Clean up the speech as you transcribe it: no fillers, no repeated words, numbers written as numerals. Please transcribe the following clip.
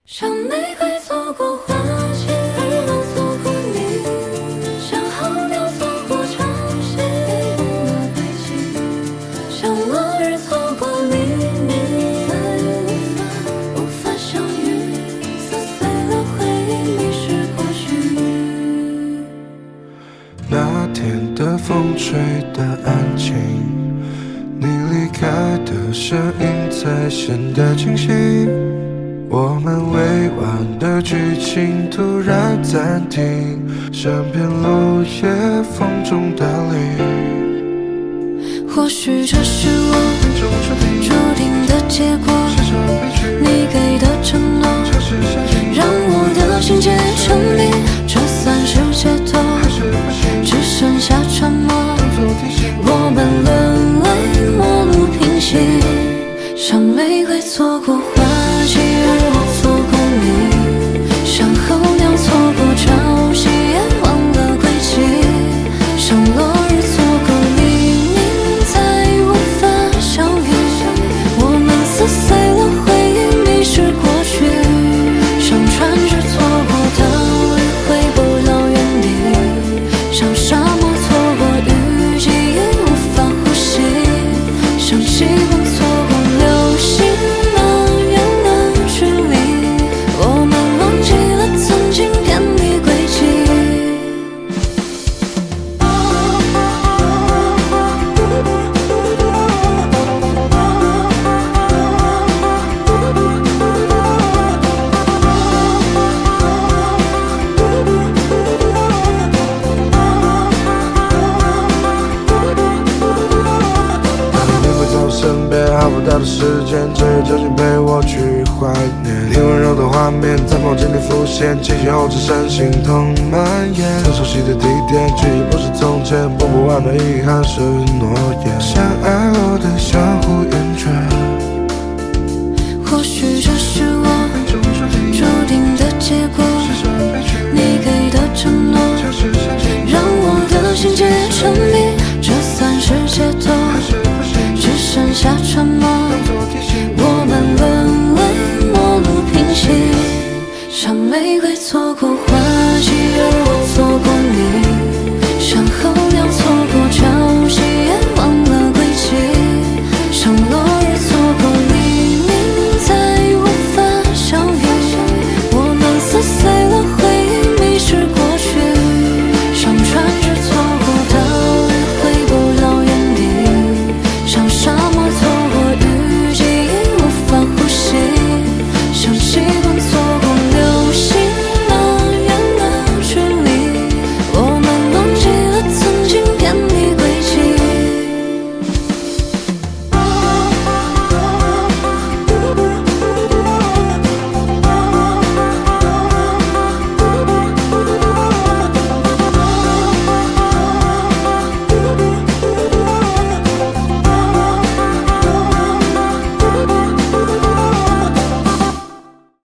像玫瑰错过花期，而我错过你；像候鸟错过潮汐，忘了归期；像落日错过黎明，再无法相遇，撕碎了回忆，迷失过去。那天的风吹得安静，你离开的身影才显得清晰。我们未完的剧情突然暂停，像片落叶风中的零。或许这是我注定的结果，你给的承诺让我的心结成冰，这算是解脱，只剩下沉默。我们沦为陌路平行，像玫瑰错过花期，而我错过你；像候鸟错过潮汐，也忘了归期；像落日错过黎明，再无法相遇。我们撕碎了回忆，迷失过去，像船只错过岛屿，回不到原地；像沙漠错过雨季，也无法呼吸；像夕光错过流星，那远的距离，我们忘记了曾经偏离轨迹。你会在我身边，好不到的时间，这些酒精陪我去怀念。你温柔的画面在梦境里浮现，清醒后只剩心痛蔓延。曾熟悉的地点，却已不是从前，播不完的遗憾是诺言，像爱落的相互厌倦。或许这是我注定的结果，你给的承诺让我的心结成冰，这算是解脱，只剩下沉默。我们沦为陌路平行，像玫瑰错过花